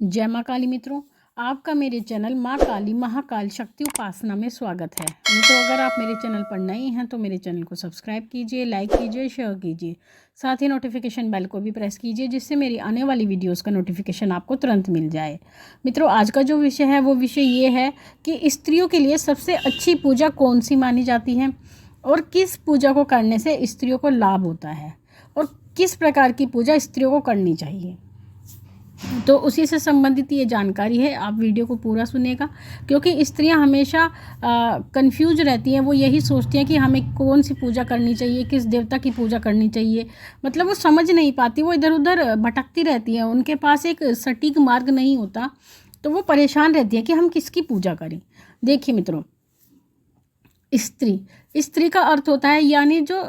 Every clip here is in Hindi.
जय माँ काली मित्रों, आपका मेरे चैनल माँ काली महाकाल शक्ति उपासना में स्वागत है। मित्रों, अगर आप मेरे चैनल पर नए हैं तो मेरे चैनल को सब्सक्राइब कीजिए, लाइक कीजिए, शेयर कीजिए। साथ ही नोटिफिकेशन बेल को भी प्रेस कीजिए, जिससे मेरी आने वाली वीडियोस का नोटिफिकेशन आपको तुरंत मिल जाए। मित्रों, आज का जो विषय है वो विषय ये है कि स्त्रियों के लिए सबसे अच्छी पूजा कौन सी मानी जाती है और किस पूजा को करने से स्त्रियों को लाभ होता है और किस प्रकार की पूजा स्त्रियों को करनी चाहिए। तो उसी से संबंधित ये जानकारी है, आप वीडियो को पूरा सुनेगा, क्योंकि स्त्रियां हमेशा कंफ्यूज रहती हैं। वो यही सोचती हैं कि हमें कौन सी पूजा करनी चाहिए, किस देवता की पूजा करनी चाहिए। मतलब वो समझ नहीं पाती, वो इधर उधर भटकती रहती हैं, उनके पास एक सटीक मार्ग नहीं होता, तो वो परेशान रहती है कि हम किसकी पूजा करें। देखिए मित्रों, स्त्री का अर्थ होता है यानी जो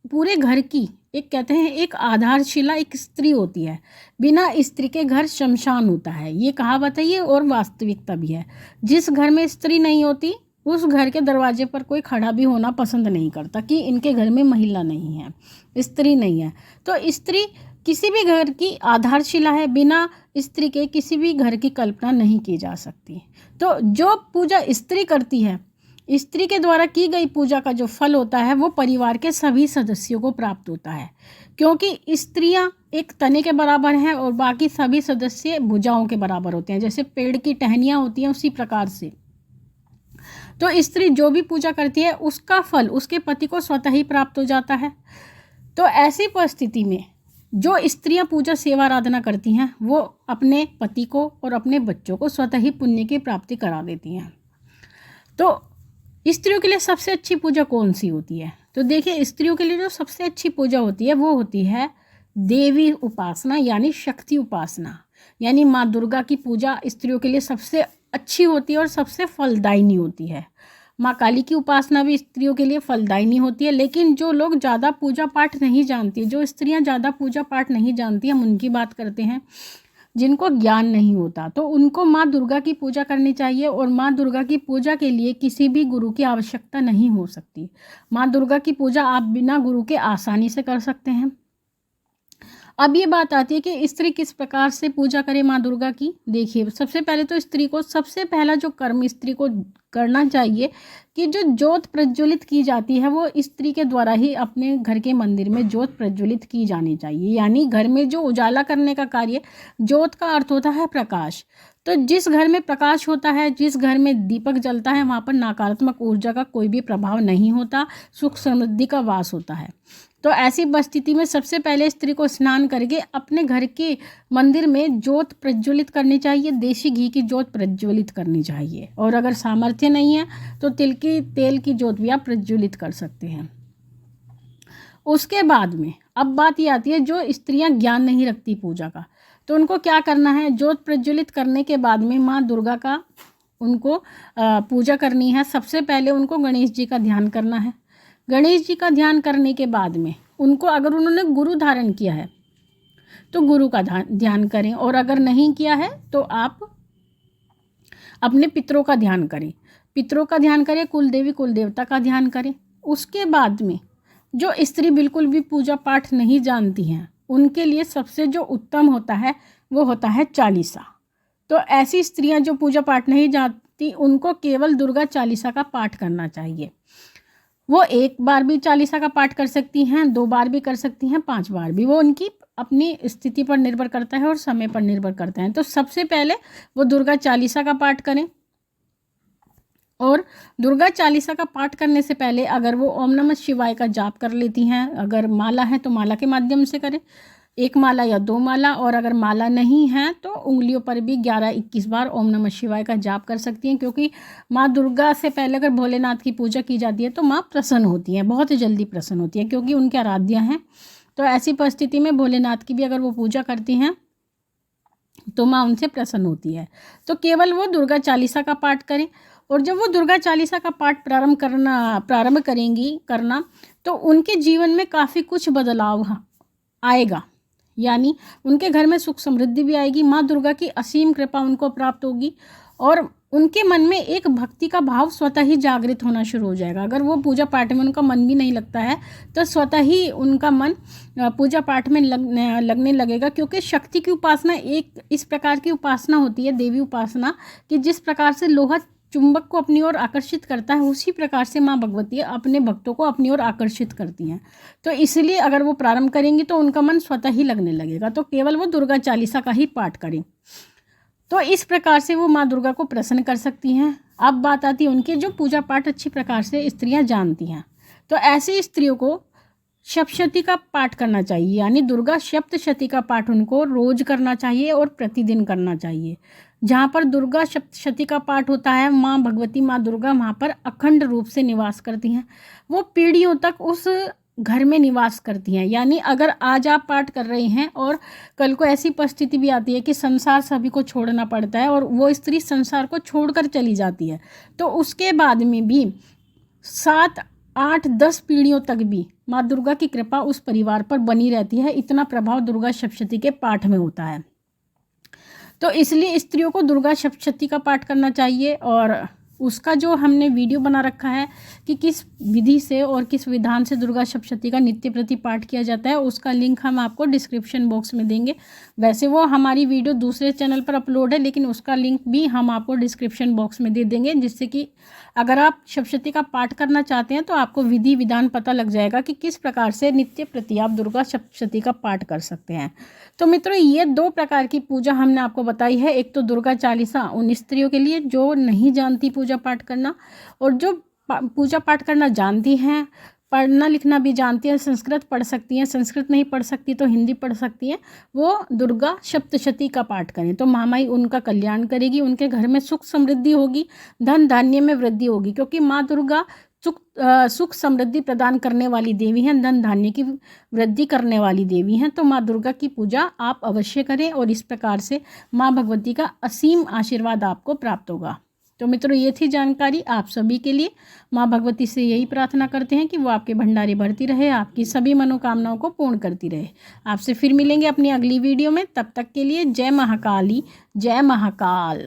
पूरे घर की, एक कहते हैं एक आधारशिला एक स्त्री होती है। बिना स्त्री के घर शमशान होता है, ये कहावत है ये, और वास्तविकता भी है। जिस घर में स्त्री नहीं होती उस घर के दरवाजे पर कोई खड़ा भी होना पसंद नहीं करता कि इनके घर में महिला नहीं है, स्त्री नहीं है। तो स्त्री किसी भी घर की आधारशिला है, बिना स्त्री के किसी भी घर की कल्पना नहीं की जा सकती। तो जो पूजा स्त्री करती है, स्त्री के द्वारा की गई पूजा का जो फल होता है वो परिवार के सभी सदस्यों को प्राप्त होता है, क्योंकि स्त्रियां एक तने के बराबर हैं और बाकी सभी सदस्य भुजाओं के बराबर होते हैं। जैसे पेड़ की टहनियां होती हैं उसी प्रकार से तो स्त्री जो भी पूजा करती है उसका फल उसके पति को स्वतः ही प्राप्त हो जाता है। तो ऐसी परिस्थिति में जो स्त्रियां पूजा सेवा आराधना करती हैं वो अपने पति को और अपने बच्चों को स्वतः ही पुण्य की प्राप्ति करा देती हैं। तो स्त्रियों के लिए सबसे अच्छी पूजा कौन सी होती है? तो देखिए, स्त्रियों के लिए जो सबसे अच्छी पूजा होती है वो होती है देवी उपासना, यानी शक्ति उपासना। यानी माँ दुर्गा की पूजा स्त्रियों के लिए सबसे अच्छी होती है और सबसे फलदायिनी होती है। माँ काली की उपासना भी स्त्रियों के लिए फलदायिनी होती है, लेकिन जो लोग ज़्यादा पूजा पाठ नहीं जानती, जो स्त्रियाँ ज़्यादा पूजा पाठ नहीं जानती, हम उनकी बात करते हैं, जिनको ज्ञान नहीं होता, तो उनको माँ दुर्गा की पूजा करनी चाहिए। और माँ दुर्गा की पूजा के लिए किसी भी गुरु की आवश्यकता नहीं हो सकती। माँ दुर्गा की पूजा आप बिना गुरु के आसानी से कर सकते हैं। अब ये बात आती है कि स्त्री किस प्रकार से पूजा करे माँ दुर्गा की। देखिए, सबसे पहले तो स्त्री को सबसे पहला जो कर्म स्त्री को करना चाहिए कि जो ज्योत प्रज्वलित की जाती है वो स्त्री के द्वारा ही अपने घर के मंदिर में ज्योत प्रज्वलित की जानी चाहिए। यानी घर में जो उजाला करने का कार्य, ज्योत का अर्थ होता है प्रकाश। तो जिस घर में प्रकाश होता है, जिस घर में दीपक जलता है, वहाँ पर नकारात्मक ऊर्जा का कोई भी प्रभाव नहीं होता, सुख समृद्धि का वास होता है। तो ऐसी परिस्थिति में सबसे पहले स्त्री को स्नान करके अपने घर के मंदिर में ज्योत प्रज्वलित करनी चाहिए, देसी घी की ज्योत प्रज्वलित करनी चाहिए। और अगर सामर्थ्य नहीं है तो तेल की ज्योत भी आप प्रज्वलित कर सकते हैं। उसके बाद में अब बात ये आती है, जो स्त्रियां ज्ञान नहीं रखती पूजा का, तो उनको क्या करना है। ज्योत प्रज्वलित करने के बाद में माँ दुर्गा का उनको पूजा करनी है। सबसे पहले उनको गणेश जी का ध्यान करना है। गणेश जी का ध्यान करने के बाद में उनको, अगर उन्होंने गुरु धारण किया है तो गुरु का ध्यान करें, और अगर नहीं किया है तो आप अपने पितरों का ध्यान करें। पितरों का ध्यान करें, कुल देवी कुल देवता का ध्यान करें। उसके बाद में जो स्त्री बिल्कुल भी पूजा पाठ नहीं जानती हैं उनके लिए सबसे जो उत्तम होता है वो होता है चालीसा। तो ऐसी स्त्रियां जो पूजा पाठ नहीं जानती उनको केवल दुर्गा चालीसा का पाठ करना चाहिए। वो एक बार भी चालीसा का पाठ कर सकती हैं, 2 बार भी कर सकती हैं, 5 बार भी, वो उनकी अपनी स्थिति पर निर्भर करता है और समय पर निर्भर करता है। तो सबसे पहले वो दुर्गा चालीसा का पाठ करें, और दुर्गा चालीसा का पाठ करने से पहले अगर वो ओम नमः शिवाय का जाप कर लेती हैं, अगर माला है तो माला के माध्यम से करें, 1 माला या 2 माला, और अगर माला नहीं है तो उंगलियों पर भी 11-21 बार ओम नमः शिवाय का जाप कर सकती हैं। क्योंकि माँ दुर्गा से पहले अगर भोलेनाथ की पूजा की जाती है तो माँ प्रसन्न होती हैं, बहुत ही जल्दी प्रसन्न होती है, क्योंकि उनके आराध्य हैं। तो ऐसी परिस्थिति में भोलेनाथ की भी अगर वो पूजा करती हैं तो माँ उनसे प्रसन्न होती है। तो केवल वो दुर्गा चालीसा का पाठ करें, और जब वो दुर्गा चालीसा का पाठ प्रारंभ करेंगी करना, तो उनके जीवन में काफ़ी कुछ बदलाव आएगा। यानी उनके घर में सुख समृद्धि भी आएगी, माँ दुर्गा की असीम कृपा उनको प्राप्त होगी, और उनके मन में एक भक्ति का भाव स्वतः ही जागृत होना शुरू हो जाएगा। अगर वो पूजा पाठ में उनका मन भी नहीं लगता है तो स्वतः ही उनका मन पूजा पाठ में लगने लगेगा, क्योंकि शक्ति की उपासना एक इस प्रकार की उपासना होती है, देवी उपासना, कि जिस प्रकार से लोहा चुंबक को अपनी ओर आकर्षित करता है, उसी प्रकार से माँ भगवती अपने भक्तों को अपनी ओर आकर्षित करती हैं। तो इसलिए अगर वो प्रारंभ करेंगी तो उनका मन स्वतः ही लगने लगेगा। तो केवल वो दुर्गा चालीसा का ही पाठ करें, तो इस प्रकार से वो माँ दुर्गा को प्रसन्न कर सकती हैं। अब बात आती है उनके जो पूजा पाठ अच्छी प्रकार से स्त्रियां जानती हैं। तो ऐसी स्त्रियों को सप्तशती का पाठ करना चाहिए, यानी दुर्गा सप्तशती का पाठ उनको रोज करना चाहिए और प्रतिदिन करना चाहिए। जहाँ पर दुर्गा सप्तशती का पाठ होता है, माँ भगवती माँ दुर्गा वहाँ पर अखंड रूप से निवास करती हैं। वो पीढ़ियों तक उस घर में निवास करती हैं। यानी अगर आज आप पाठ कर रहे हैं और कल को ऐसी परिस्थिति भी आती है कि संसार सभी को छोड़ना पड़ता है और वो स्त्री संसार को छोड़कर चली जाती है, तो उसके बाद में भी 7, 8, 10 पीढ़ियों तक भी माँ दुर्गा की कृपा उस परिवार पर बनी रहती है। इतना प्रभाव दुर्गा सप्तशती के पाठ में होता है। तो इसलिए स्त्रियों को दुर्गा सप्तशती का पाठ करना चाहिए। और उसका जो हमने वीडियो बना रखा है कि किस विधि से और किस विधान से दुर्गा सप्तशती का नित्य प्रति पाठ किया जाता है, उसका लिंक हम आपको डिस्क्रिप्शन बॉक्स में देंगे। वैसे वो हमारी वीडियो दूसरे चैनल पर अपलोड है, लेकिन उसका लिंक भी हम आपको डिस्क्रिप्शन बॉक्स में दे देंगे, जिससे कि अगर आप सप्तशती का पाठ करना चाहते हैं तो आपको विधि विधान पता लग जाएगा कि किस प्रकार से नित्य प्रति आप दुर्गा सप्तशती का पाठ कर सकते हैं। तो मित्रों, ये 2 प्रकार की पूजा हमने आपको बताई है। एक तो दुर्गा चालीसा उन स्त्रियों के लिए जो नहीं जानती पूजा पाठ करना, और जो पूजा पाठ करना जानती हैं, पढ़ना लिखना भी जानती हैं, संस्कृत पढ़ सकती हैं, संस्कृत नहीं पढ़ सकती तो हिंदी पढ़ सकती हैं, वो दुर्गा सप्तशती का पाठ करें तो महामाई उनका कल्याण करेगी। उनके घर में सुख समृद्धि होगी, धन धान्य में वृद्धि होगी, क्योंकि माँ दुर्गा सुख समृद्धि प्रदान करने वाली देवी हैं, धन धान्य की वृद्धि करने वाली देवी हैं। तो माँ दुर्गा की पूजा आप अवश्य करें और इस प्रकार से माँ भगवती का असीम आशीर्वाद आपको प्राप्त होगा। तो मित्रों, ये थी जानकारी आप सभी के लिए। माँ भगवती से यही प्रार्थना करते हैं कि वो आपके भंडारे भरती रहे, आपकी सभी मनोकामनाओं को पूर्ण करती रहे। आपसे फिर मिलेंगे अपनी अगली वीडियो में। तब तक के लिए जय महाकाली, जय महाकाल।